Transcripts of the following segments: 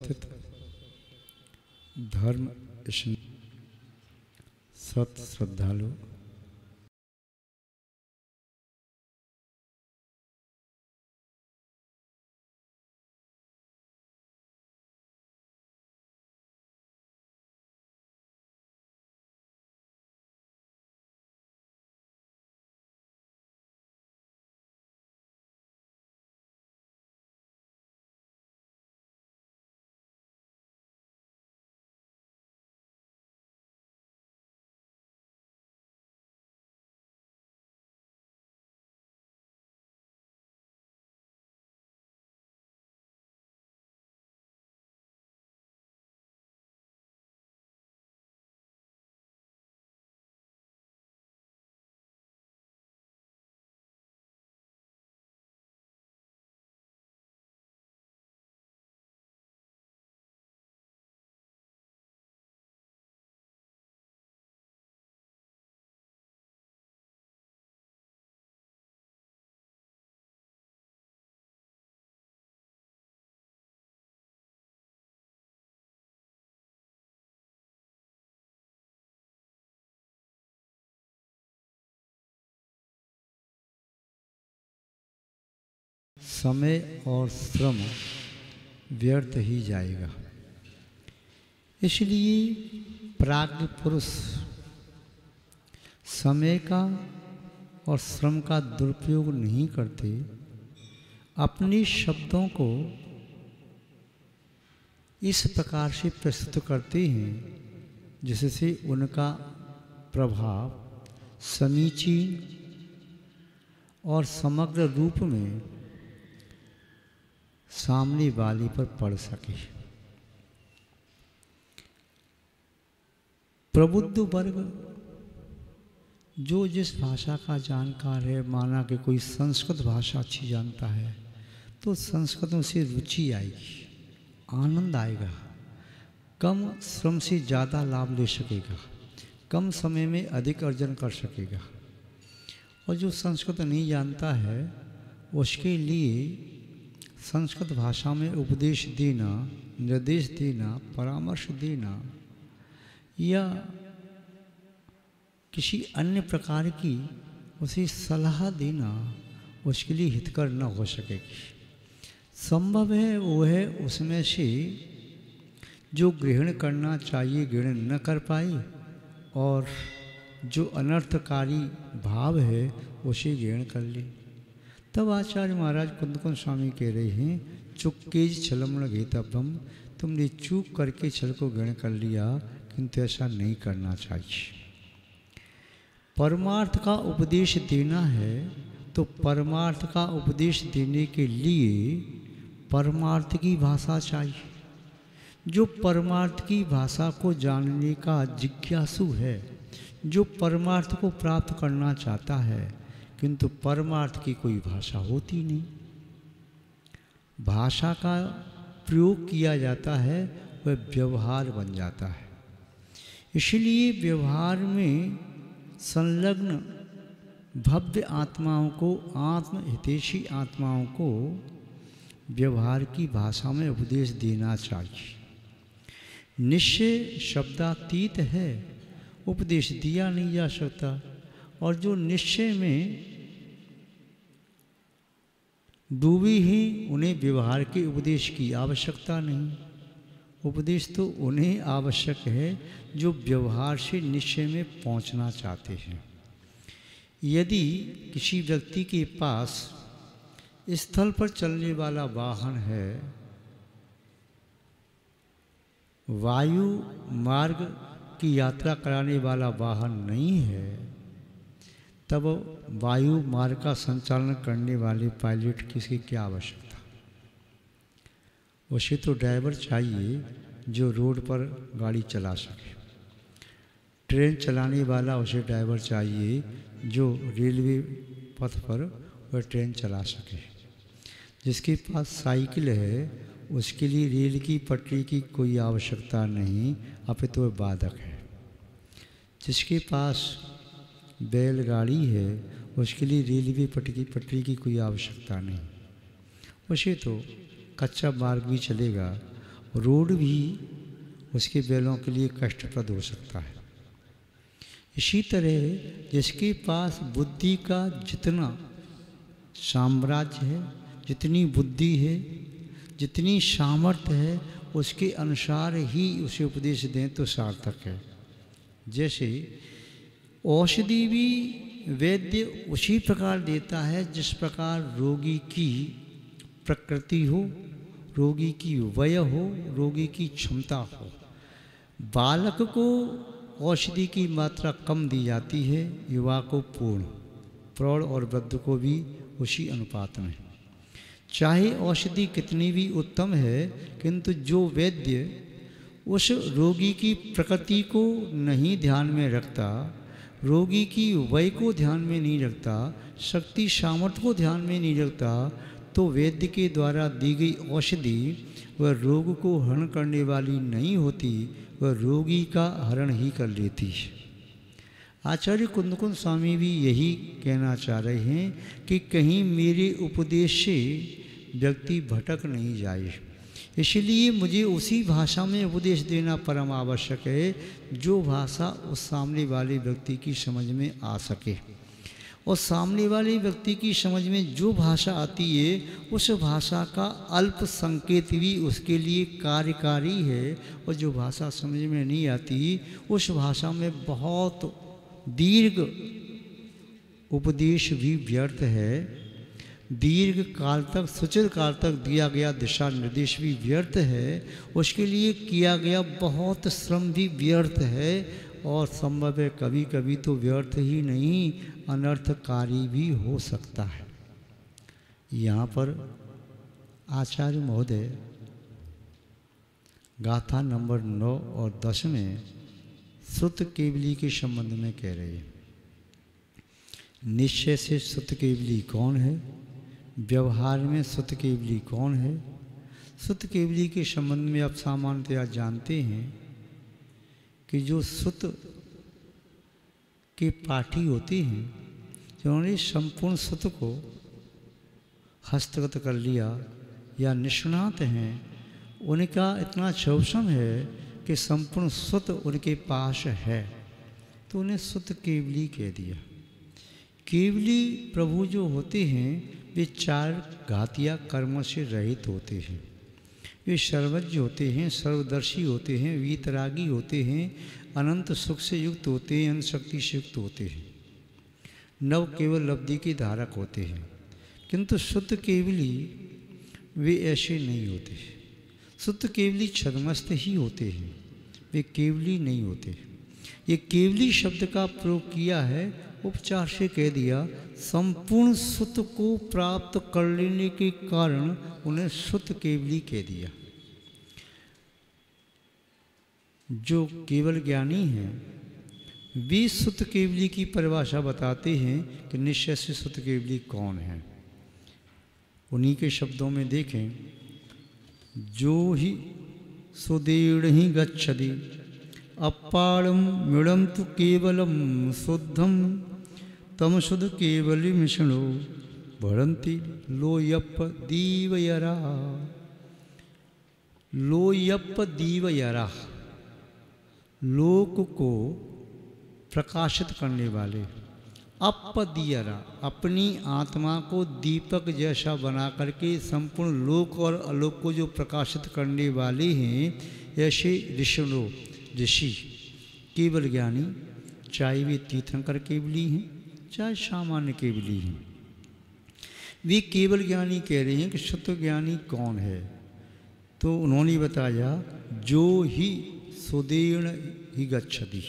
स्थित धर्म सत श्रद्धालु समय और श्रम व्यर्थ ही जाएगा। इसलिए प्राज्ञ पुरुष समय का और श्रम का दुरुपयोग नहीं करते, अपने शब्दों को इस प्रकार से प्रस्तुत करते हैं जिससे उनका प्रभाव समीचीन और समग्र रूप में सामने वाले पर पड़ सके। प्रबुद्ध वर्ग जो जिस भाषा का जानकार है, माना कि कोई संस्कृत भाषा अच्छी जानता है तो संस्कृत में से रुचि आएगी, आनंद आएगा, कम श्रम से ज़्यादा लाभ ले सकेगा, कम समय में अधिक अर्जन कर सकेगा। और जो संस्कृत नहीं जानता है उसके लिए संस्कृत भाषा में उपदेश देना, निर्देश देना, परामर्श देना या किसी अन्य प्रकार की उसे सलाह देना उसके लिए हितकर न हो सकेगी। संभव है वो है उसमें से जो ग्रहण करना चाहिए ग्रहण न कर पाए और जो अनर्थकारी भाव है उसे ग्रहण कर ले। तब आचार्य महाराज कुंदकुंद स्वामी कह रहे हैं, चुक्केज छलम घेतव्यम, तुमने चूक करके छल को ग्रहण कर लिया, किंतु ऐसा नहीं करना चाहिए। परमार्थ का उपदेश देना है तो परमार्थ का उपदेश देने के लिए परमार्थ की भाषा चाहिए। जो परमार्थ की भाषा को जानने का जिज्ञासु है, जो परमार्थ को प्राप्त करना चाहता है, किंतु परमार्थ की कोई भाषा होती नहीं, भाषा का प्रयोग किया जाता है, वह व्यवहार बन जाता है। इसलिए व्यवहार में संलग्न भव्य आत्माओं को, आत्महितैषी आत्माओं को व्यवहार की भाषा में उपदेश देना चाहिए। निश्चय शब्दातीत है, उपदेश दिया नहीं जा सकता, और जो निश्चय में डूबी ही उन्हें व्यवहार के उपदेश की आवश्यकता नहीं। उपदेश तो उन्हें आवश्यक है जो व्यवहार से निश्चय में पहुंचना चाहते हैं। यदि किसी व्यक्ति के पास स्थल पर चलने वाला वाहन है, वायु मार्ग की यात्रा कराने वाला वाहन नहीं है, तब वायु मार्ग का संचालन करने वाले पायलट की क्या आवश्यकता। उसे तो ड्राइवर चाहिए जो रोड पर गाड़ी चला सके। ट्रेन चलाने वाला उसे ड्राइवर चाहिए जो रेलवे पथ पर वह ट्रेन चला सके। जिसके पास साइकिल है उसके लिए रेल की पटरी की कोई आवश्यकता नहीं, अपितु वह बाधक है। जिसके पास बैलगाड़ी है उसके लिए रेलवे पटरी की कोई आवश्यकता नहीं, उसे तो कच्चा मार्ग भी चलेगा रोड भी उसके बैलों के लिए कष्टप्रद हो सकता है। इसी तरह जिसके पास बुद्धि का जितना साम्राज्य है, जितनी बुद्धि है, जितनी सामर्थ्य है, उसके अनुसार ही उसे उपदेश दें तो सार्थक है। जैसे औषधि भी वैद्य उसी प्रकार देता है जिस प्रकार रोगी की प्रकृति हो, रोगी की वय हो, रोगी की क्षमता हो। बालक को औषधि की मात्रा कम दी जाती है, युवा को पूर्ण, प्रौढ़ और वृद्ध को भी उसी अनुपात में। चाहे औषधि कितनी भी उत्तम है, किंतु जो वैद्य उस रोगी की प्रकृति को नहीं ध्यान में रखता, रोगी की वय को ध्यान में नहीं रखता, शक्ति सामर्थ्य को ध्यान में नहीं रखता, तो वैद्य के द्वारा दी गई औषधि वह रोग को हरण करने वाली नहीं होती, वह रोगी का हरण ही कर लेती है। आचार्य कुंदकुंद स्वामी भी यही कहना चाह रहे हैं कि कहीं मेरे उपदेश से व्यक्ति भटक नहीं जाए, इसलिए मुझे उसी भाषा में उपदेश देना परम आवश्यक है जो भाषा उस सामने वाले व्यक्ति की समझ में आ सके। और सामने वाले व्यक्ति की समझ में जो भाषा आती है, उस भाषा का अल्प संकेत भी उसके लिए कार्यकारी है, और जो भाषा समझ में नहीं आती, उस भाषा में बहुत दीर्घ उपदेश भी व्यर्थ है, दीर्घ काल तक, सुचिर काल तक दिया गया दिशा निर्देश भी व्यर्थ है, उसके लिए किया गया बहुत श्रम भी व्यर्थ है, और संभव है कभी कभी तो व्यर्थ ही नहीं, अनर्थकारी भी हो सकता है। यहाँ पर आचार्य महोदय गाथा नंबर 9 और 10 में श्रुत केवली के संबंध में कह रहे हैं। निश्चय से श्रुत केवली कौन है, व्यवहार में श्रुत केवली कौन है। श्रुत केवली के संबंध में आप सामान्यतया जानते हैं कि जो श्रुत के पाठी होते हैं, जिन्होंने संपूर्ण श्रुत को हस्तगत कर लिया या निष्णात हैं, उनका इतना चौसम है कि संपूर्ण श्रुत उनके पास है, तो उन्हें श्रुत केवली कह दिया। केवली प्रभु जो होते हैं वे 4 घातिया कर्मों से रहित होते हैं। वे सर्वज्ञ होते हैं, सर्वदर्शी होते हैं, वीतरागी होते हैं, अनंत सुख से युक्त होते हैं, अनंत शक्ति से युक्त होते हैं, नव केवल लब्धि के धारक होते हैं। किंतु शुद्ध केवली वे ऐसे नहीं होते। शुद्ध केवली छद्मस्त ही होते हैं, वे केवली नहीं होते। ये केवली शब्द का प्रयोग किया है, उपचार से कह दिया, संपूर्ण सुत को प्राप्त कर लेने के कारण उन्हें सुत केवली कह दिया। जो केवल ज्ञानी हैं वे सुत केवली की परिभाषा बताते हैं कि निश्चय से सुत केवली कौन है। उन्हीं के शब्दों में देखें, जो ही सुदीर्ण ही गच्छति अपारम मृडम तु केवलम शुद्धम तम शुद्ध केवली मिष्णु भरंती लोयप दीवयरा। लोयप दीवयरा, लोक को प्रकाशित करने वाले। अपदीयरा, अपनी आत्मा को दीपक जैसा बना करके संपूर्ण लोक और अलोक को जो प्रकाशित करने वाले हैं, ऐसे ऋषिणो, ऋषि केवल ज्ञानी, चाहे वे तीर्थंकर केवली हैं चाहे सामान्य केवली हैं, वे केवल ज्ञानी कह रहे हैं कि शुद्ध ज्ञानी कौन है। तो उन्होंने बताया, जो ही सुदीर्ण ही गच्छति,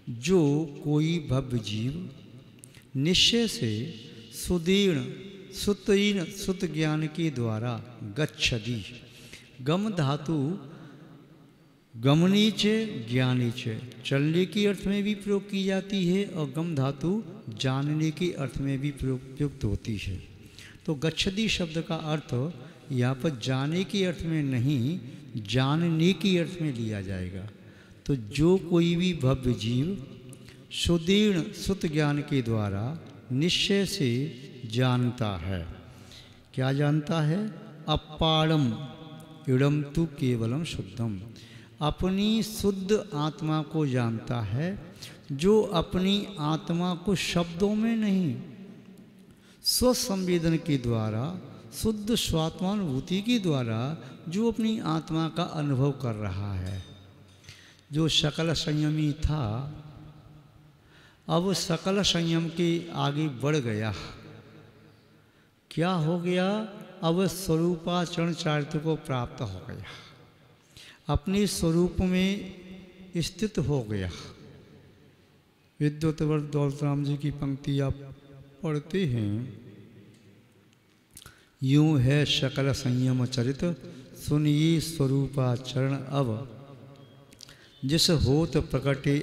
जो कोई भव्य जीव निश्चय से सुदीर्ण सुतीर्ण सुत ज्ञान के द्वारा गच्छति। गम धातु गमनी च ज्ञानी च, चलने के अर्थ में भी प्रयोग की जाती है, और गम धातु जानने के अर्थ में भी प्रयुक्त होती है। तो गच्छति शब्द का अर्थ यहाँ पर जाने के अर्थ में नहीं, जानने के अर्थ में लिया जाएगा। तो जो कोई भी भव्य जीव सुदीर्ण सुत ज्ञान के द्वारा निश्चय से जानता है, क्या जानता है? अपारम, इडम तु केवलम शुद्धम। अपनी शुद्ध आत्मा को जानता है जो अपनी आत्मा को शब्दों में नहीं, स्वसंवेदन के द्वारा, शुद्ध स्वात्मानुभूति के द्वारा जो अपनी आत्मा का अनुभव कर रहा है। जो सकल संयमी था अब सकल संयम के आगे बढ़ गया। क्या हो गया? अब स्वरूपाचरण चारित्र को प्राप्त हो गया, अपने स्वरूप में स्थित हो गया। विद्वतवर दौलतराम जी की पंक्ति आप पढ़ते हैं, यूं है सकल संयम चरित, सुनिए स्वरूपाचरण अब, जिस होत प्रकटे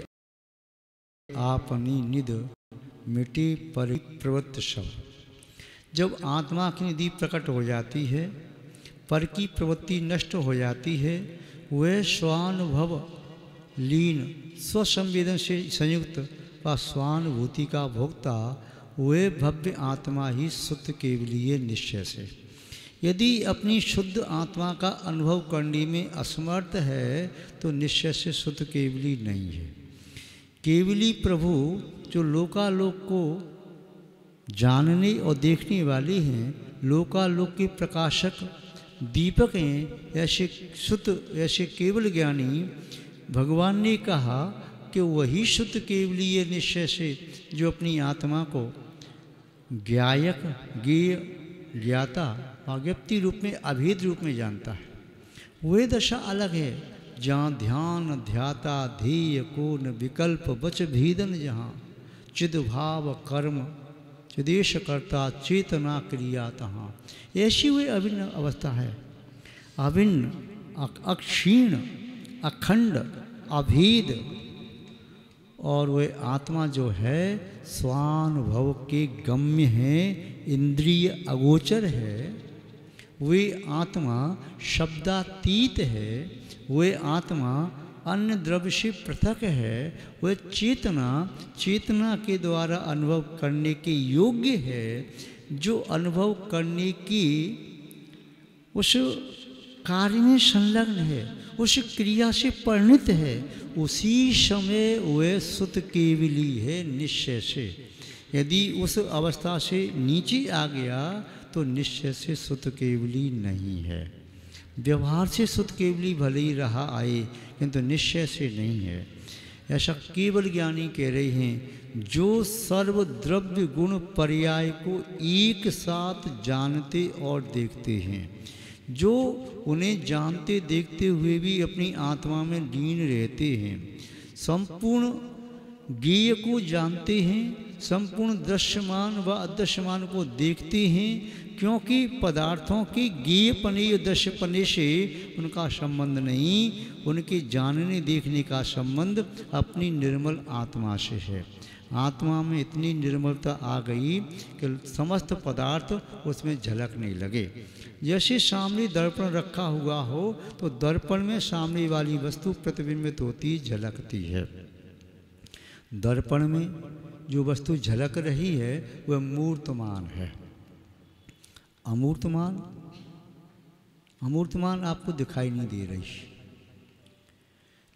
आपनी निध, मिटे परिप्रवृत्त सब। जब आत्मा की निधि प्रकट हो जाती है, पर की प्रवृत्ति नष्ट हो जाती है, वह स्वानुभव लीन स्वसंवेदन से संयुक्त व स्वानुभूति का भोक्ता वे भव्य आत्मा ही शुद्ध केवलीय निश्चय से। यदि अपनी शुद्ध आत्मा का अनुभव करने में असमर्थ है तो निश्चय से शुद्ध केवली नहीं है। केवली प्रभु जो लोकालोक को जानने और देखने वाले हैं, लोकालोक के प्रकाशक दीपक हैं, ऐसे शुद्ध ऐसे केवल ज्ञानी भगवान ने कहा कि वही शुद्ध केवलीय निश्चय से जो अपनी आत्मा को ज्ञायक, ज्ञेय, ज्ञाता और व्यक्ति रूप में, अभेद रूप में जानता है। वह दशा अलग है जहाँ ध्यान ध्याता ध्येय को न विकल्प बच भीदन, जहाँ चिद भाव कर्म चिदेश करता चेतना क्रिया तहाँ। ऐसी वह अभिन्न अवस्था है, अभिन्न, अक्षीण, अखंड, अभेद। और वह आत्मा जो है स्वानुभव के गम्य है, इंद्रिय अगोचर है। वे आत्मा शब्दातीत है, वे आत्मा अन्य द्रव्य से पृथक है। वह चेतना, चेतना के द्वारा अनुभव करने के योग्य है, जो अनुभव करने की उस कार्य में संलग्न है, उस क्रिया से परिणित है। उसी समय वह शुद्ध केवली है निश्चय से। यदि उस अवस्था से नीचे आ गया तो निश्चय से शुद्ध केवली नहीं है। व्यवहार से शुद्ध केवली भले ही रहा आए, किंतु निश्चय से नहीं है। ऐसा केवल ज्ञानी कह रहे हैं जो सर्व द्रव्य गुण पर्याय को एक साथ जानते और देखते हैं, जो उन्हें जानते देखते हुए भी अपनी आत्मा में लीन रहते हैं, संपूर्ण ज्ञेय को जानते हैं, संपूर्ण दृश्यमान व अदृश्यमान को देखते हैं, क्योंकि पदार्थों की ज्ञेयपने या दृश्यपने से उनका संबंध नहीं, उनके जानने देखने का संबंध अपनी निर्मल आत्मा से है। आत्मा में इतनी निर्मलता आ गई कि समस्त पदार्थ उसमें झलकने लगे। जैसे सामने दर्पण रखा हुआ हो तो दर्पण में सामने वाली वस्तु प्रतिबिंबित होती झलकती है। दर्पण में जो वस्तु झलक रही है वह मूर्तमान है। अमूर्तमान, अमूर्तमान आपको दिखाई नहीं दे रही,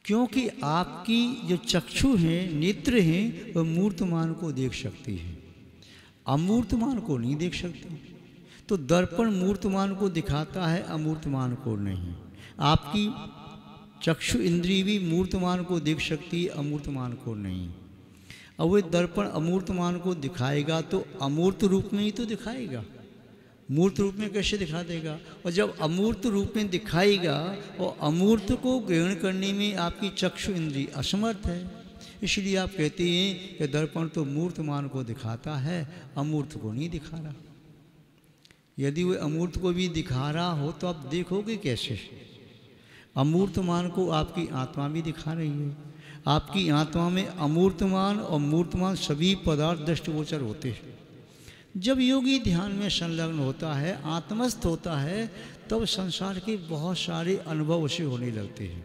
क्योंकि आपकी जो चक्षु हैं, नेत्र हैं, वह मूर्तमान को देख सकती है, अमूर्तमान को नहीं देख सकती। तो दर्पण मूर्तमान को दिखाता है, अमूर्तमान को नहीं। आपकी चक्षु इंद्रिय भी मूर्तमान को देख सकती है, अमूर्तमान को नहीं। अब वह दर्पण अमूर्तमान को दिखाएगा तो अमूर्त रूप में ही तो दिखाएगा, मूर्त रूप में कैसे दिखा देगा? और जब अमूर्त रूप में दिखाएगा और अमूर्त को ग्रहण करने में आपकी चक्षु इंद्रिय असमर्थ है, इसलिए आप कहते हैं कि दर्पण तो मूर्तमान को दिखाता है, अमूर्त को नहीं दिखा रहा। यदि वह अमूर्त को भी दिखा रहा हो तो आप देखोगे कैसे? अमूर्तमान को आपकी आत्मा भी दिखा रही है। आपकी आत्मा में अमूर्तमान और मूर्तमान सभी पदार्थ दृष्टिगोचर होते हैं। जब योगी ध्यान में संलग्न होता है, आत्मस्थ होता है, तब संसार के बहुत सारे अनुभव उसे होने लगते हैं।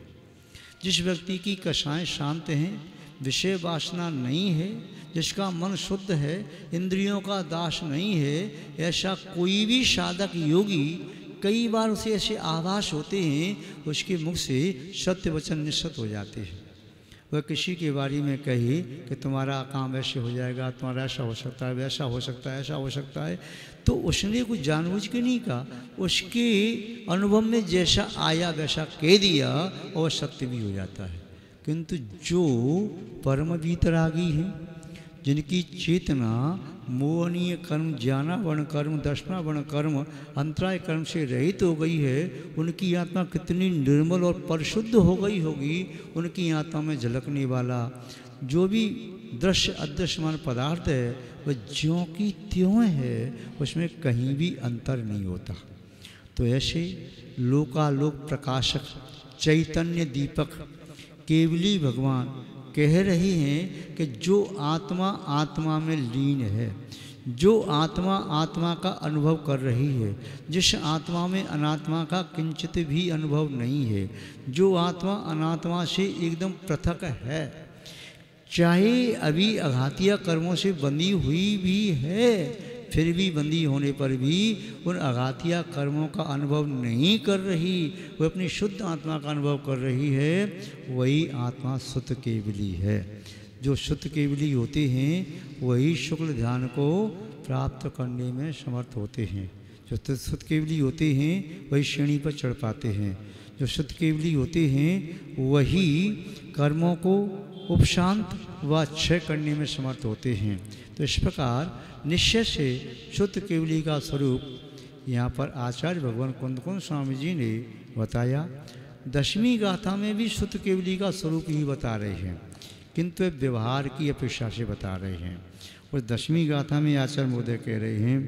जिस व्यक्ति की कषाएं शांत हैं, विषय वासना नहीं है, जिसका मन शुद्ध है, इंद्रियों का दास नहीं है, ऐसा कोई भी साधक योगी कई बार उसे ऐसे आभास होते हैं, उसके मुख से सत्य वचन निश्चित हो जाते हैं। वह किसी के बारे में कहे कि तुम्हारा काम ऐसे हो जाएगा, तुम्हारा ऐसा हो सकता है, वैसा हो सकता है, ऐसा हो सकता है, तो उसने कुछ जानबूझ के नहीं कहा, उसके अनुभव में जैसा आया वैसा कह दिया और सत्य भी हो जाता है। किंतु जो परम वीतरागी हैं, जिनकी चेतना मोहनीय कर्म, ज्ञाना वर्ण कर्म, दर्शना वर्ण कर्म, अंतराय कर्म से रहित हो गई है, उनकी आत्मा कितनी निर्मल और परिशुद्ध हो गई होगी। उनकी आत्मा में झलकने वाला जो भी दृश्य अदृश्यमान पदार्थ है वह ज्यों की त्यों है, उसमें कहीं भी अंतर नहीं होता। तो ऐसे लोकालोक प्रकाशक चैतन्य दीपक केवली भगवान कह रहे हैं कि जो आत्मा आत्मा में लीन है, जो आत्मा आत्मा का अनुभव कर रही है, जिस आत्मा में अनात्मा का किंचित भी अनुभव नहीं है, जो आत्मा अनात्मा से एकदम पृथक है, चाहे अभी अघातिया कर्मों से बंधी हुई भी है, फिर भी बंदी होने पर भी उन अघातिया कर्मों का अनुभव नहीं कर रही, वह अपनी शुद्ध आत्मा का अनुभव कर रही है। वही आत्मा शुद्ध केवली है। जो शुद्ध केवली होते हैं वही शुक्ल ध्यान को प्राप्त करने में समर्थ होते हैं। जो शुद्ध केवली होते हैं वही श्रेणी पर चढ़ पाते हैं। जो शुद्ध केवली होते हैं वही कर्मों को उपशांत व क्षय करने में समर्थ होते हैं। तो इस प्रकार निश्चय से शुद्ध केवली का स्वरूप यहाँ पर आचार्य भगवान कुंदकुंद स्वामी जी ने बताया। 10वीं गाथा में भी शुद्ध केवली का स्वरूप ही बता रहे हैं, किंतु व्यवहार की अपेक्षा से बता रहे हैं। और 10वीं गाथा में आचार्य महोदय कह रहे हैं,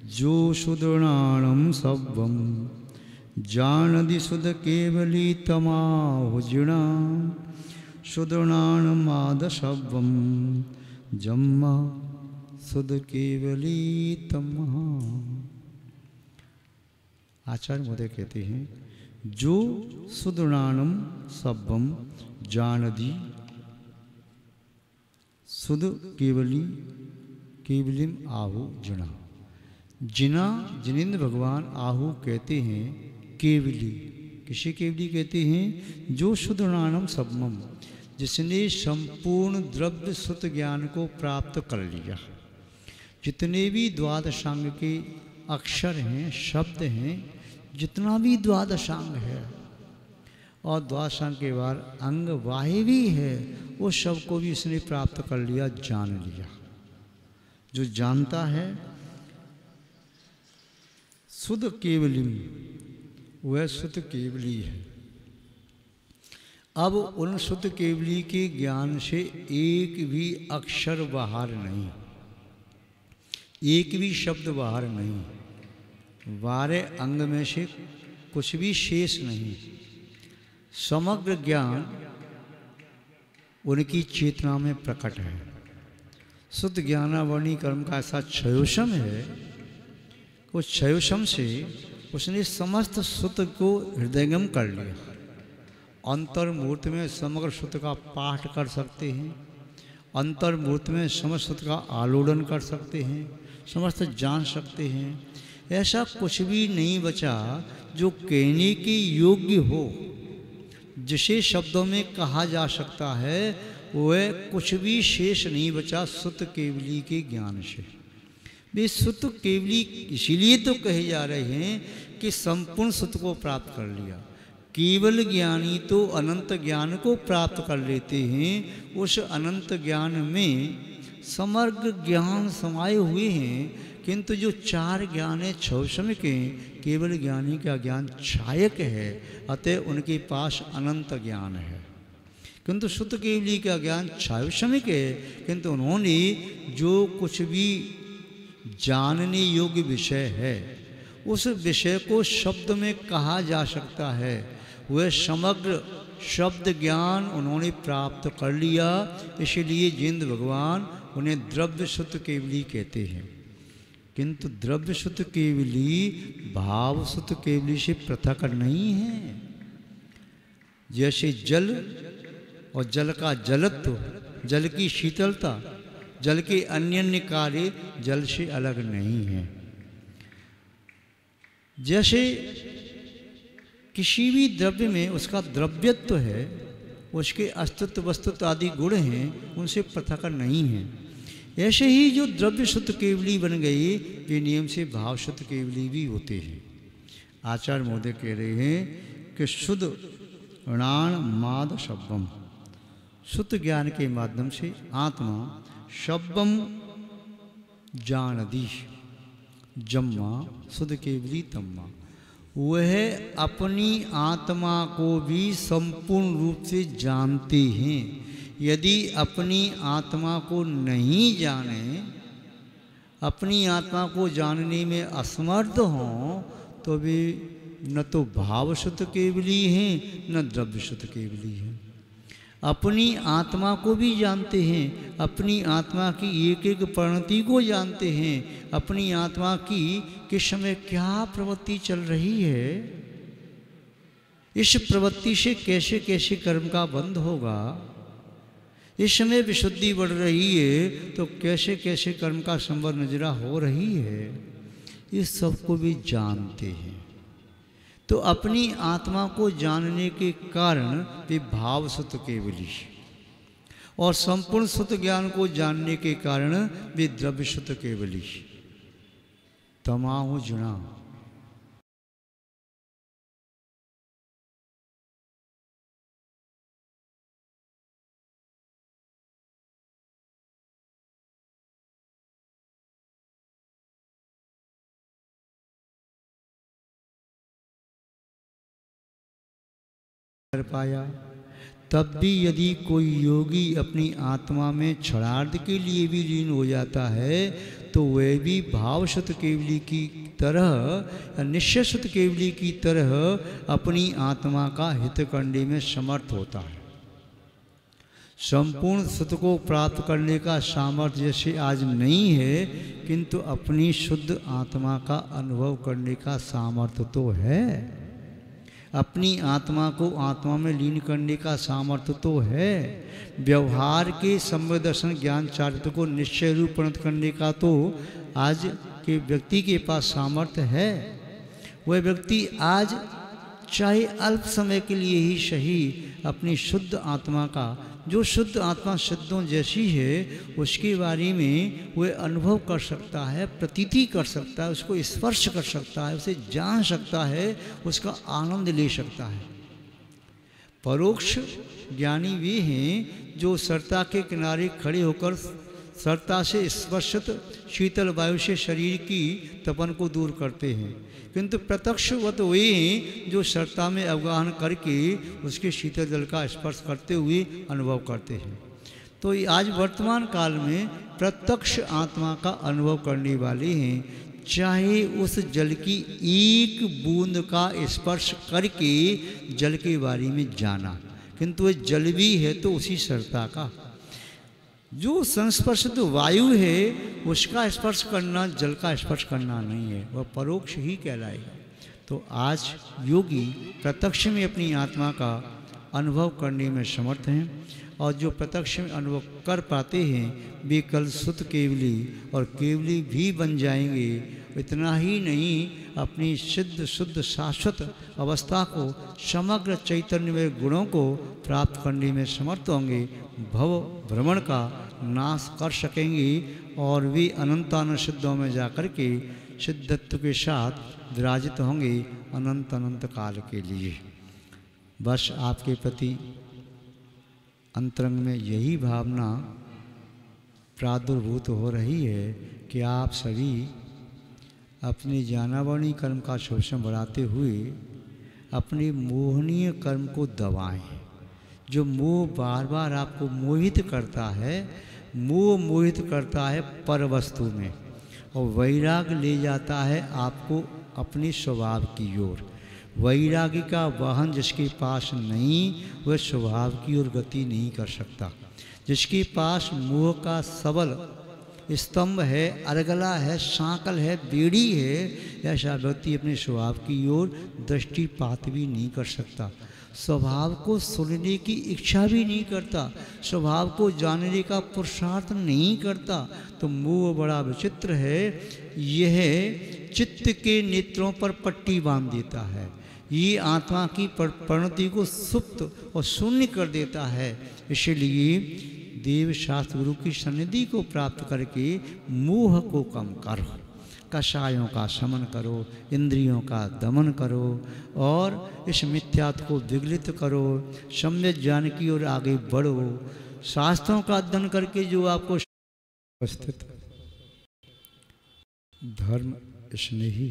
जो सुदृणाणम सब्वम जानदि शुद्ध केवली तमाहुजिणा सुदृणाणमाद सब्वम जम्मा शुद्ध केवली तमहा। आचार्य महोदय कहते हैं, जो सुदृणाणम सब्बम जानदि शुद्ध केवली केवलिम आहु जिना। जिना जिनेन्द्र भगवान आहु कहते हैं केवली। किसे केवली कहते हैं? जो सुदृणाणम सब्बम, जिसने संपूर्ण द्रव्य शुद्ध ज्ञान को प्राप्त कर लिया। जितने भी द्वादशांग के अक्षर हैं, शब्द हैं, जितना भी द्वादशांग है और द्वादशांग के बाद अंग वाहे भी है, वो सब को भी इसने प्राप्त कर लिया, जान लिया। जो जानता है शुद्ध केवली, वह शुद्ध केवली है। अब उन शुद्ध केवली के ज्ञान से एक भी अक्षर बाहर नहीं, एक भी शब्द बाहर नहीं, 12 अंग में से कुछ भी शेष नहीं। समग्र ज्ञान उनकी चेतना में प्रकट है। शुद्ध ज्ञानावरणी कर्म का ऐसा क्षयोषम है, उस क्षयोषम से उसने समस्त शुद्ध को हृदयंगम कर लिया। अंतर्मूर्त में समग्र शुद्ध का पाठ कर सकते हैं, अंतर्मूर्त में समस्त शुद्ध का आलोड़न कर सकते हैं, समस्त जान सकते हैं। ऐसा कुछ भी नहीं बचा जो कहने के योग्य हो, जिसे शब्दों में कहा जा सकता है, वह कुछ भी शेष नहीं बचा शुद्ध केवली के ज्ञान से। वे शुद्ध केवली इसीलिए तो कहे जा रहे हैं कि संपूर्ण शुद्ध को प्राप्त कर लिया। केवल ज्ञानी तो अनंत ज्ञान को प्राप्त कर लेते हैं। उस अनंत ज्ञान में समग्र ज्ञान समाये हुए हैं, किंतु जो 4 ज्ञान है क्षयोषम के, केवल ज्ञानी का ज्ञान छायक है, अतः उनके पास अनंत ज्ञान है। किंतु शुद्ध केवली का ज्ञान क्षयोषमिक है, किंतु उन्होंने जो कुछ भी जानने योग्य विषय है, उस विषय को शब्द में कहा जा सकता है, वह समग्र शब्द ज्ञान उन्होंने प्राप्त कर लिया। इसलिए जिंद भगवान उन्हें द्रव्य शुद्ध केवली कहते हैं। किंतु द्रव्य शुद्ध केवली भाव शुद्ध केवली से पृथक नहीं है। जैसे जल और जल का जलत्व, जल की शीतलता, जल के अन्य अन्य कार्य जल से अलग नहीं है। जैसे किसी भी द्रव्य में उसका द्रव्यत्व है, उसके अस्तित्व वस्तुत्व आदि गुण हैं, उनसे पृथक नहीं है। ऐसे ही जो द्रव्य शुद्ध केवली बन गई, वे नियम से भाव शुद्ध केवली भी होते हैं। आचार्य महोदय कह रहे हैं कि शुद्ध ऋणाण माद शब्दम, शुद्ध ज्ञान के माध्यम से आत्मा शब्दम जानदी जम्मा शुद्ध केवली तम्मा, वह अपनी आत्मा को भी संपूर्ण रूप से जानते हैं। यदि अपनी आत्मा को नहीं जाने, अपनी आत्मा को जानने में असमर्थ हों, तो वे न तो भाव शुद्ध केवली हैं न द्रव्य शुद्ध केवली हैं। अपनी आत्मा को भी जानते हैं, अपनी आत्मा की एक एक परिणति को जानते हैं, अपनी आत्मा की किस समय क्या प्रवृत्ति चल रही है, इस प्रवृत्ति से कैसे कैसे कर्म का बंध होगा, इस समय विशुद्धि बढ़ रही है तो कैसे कैसे कर्म का संवर नजरा हो रही है, इस सब को भी जानते हैं। तो अपनी आत्मा को जानने के कारण वे भाव शुद्ध केवली, और संपूर्ण शुद्ध ज्ञान को जानने के कारण वे द्रव्य शुद्ध केवली। तमाहु जुना कर पाया। तब भी यदि कोई योगी अपनी आत्मा में क्षणार्ध के लिए भी लीन हो जाता है, तो वह भी भाव शुद्ध केवली की तरह, निश्चय शुद्ध केवली की तरह अपनी आत्मा का हित करने में समर्थ होता है। संपूर्ण सत्य को प्राप्त करने का सामर्थ्य जैसे आज नहीं है, किंतु अपनी शुद्ध आत्मा का अनुभव करने का सामर्थ्य तो है। अपनी आत्मा को आत्मा में लीन करने का सामर्थ्य तो है। व्यवहार के सम्यक दर्शन ज्ञान चारित्र को निश्चय रूप परिणत करने का तो आज के व्यक्ति के पास सामर्थ्य है। वह व्यक्ति आज चाहे अल्प समय के लिए ही सही अपनी शुद्ध आत्मा का, जो शुद्ध आत्मा सिद्धों जैसी है, उसके बारे में वह अनुभव कर सकता है, प्रतीति कर सकता है, उसको स्पर्श कर सकता है, उसे जान सकता है, उसका आनंद ले सकता है। परोक्ष ज्ञानी वे हैं जो सरता के किनारे खड़े होकर सरता से स्पर्शित शीतल वायु से शरीर की तपन को दूर करते हैं, किंतु प्रत्यक्षवत वे हैं जो सरता में अवगाहन करके उसके शीतल जल का स्पर्श करते हुए अनुभव करते हैं। तो आज वर्तमान काल में प्रत्यक्ष आत्मा का अनुभव करने वाले हैं, चाहे उस जल की एक बूंद का स्पर्श करके जल के बारे में जाना, किंतु वह जल भी है तो उसी सरता का। जो संस्पर्शित वायु है उसका स्पर्श करना जल का स्पर्श करना नहीं है, वह परोक्ष ही कहलाएगा। तो आज योगी प्रत्यक्ष में अपनी आत्मा का अनुभव करने में समर्थ हैं, और जो प्रत्यक्ष में अनुभव कर पाते हैं वे कल शुद्ध केवली और केवली भी बन जाएंगे। इतना ही नहीं, अपनी सिद्ध शुद्ध शाश्वत अवस्था को, समग्र चैतन्य में गुणों को प्राप्त करने में समर्थ होंगे, भव भ्रमण का नाश कर सकेंगे, और वे अनंतानंत सिद्धों में जाकर के सिद्धत्व के साथ विराजित होंगे अनंत अनंत काल के लिए। बस आपके प्रति अंतरंग में यही भावना प्रादुर्भूत हो रही है कि आप सभी अपने ज्ञानावणी कर्म का शोषण बढ़ाते हुए अपने मोहनीय कर्म को दबाएं। जो मोह बार बार आपको मोहित करता है, मोह मोहित करता है पर वस्तु में, और वैराग ले जाता है आपको अपने स्वभाव की ओर। वैरागी का वाहन जिसके पास नहीं, वह स्वभाव की ओर गति नहीं कर सकता। जिसके पास मोह का सबल स्तंभ है, अर्गला है, सांकल है, बेड़ी है, ऐसा व्यक्ति अपने स्वभाव की ओर दृष्टिपात भी नहीं कर सकता, स्वभाव को सुनने की इच्छा भी नहीं करता, स्वभाव को जानने का पुरुषार्थ नहीं करता। तो मोह बड़ा विचित्र है। यह चित्त के नेत्रों पर पट्टी बांध देता है। ये आत्मा की परिणति को सुप्त और शून्य कर देता है। इसलिए देव शास्त्र गुरु की सन्निधि को प्राप्त करके मोह को कम करो, कषायों का शमन करो, इंद्रियों का दमन करो और इस मिथ्यात्व को विगलित करो। सम्यक ज्ञान की ओर आगे बढ़ो। शास्त्रों का अध्ययन करके जो आपको स्थित धर्म स्नेही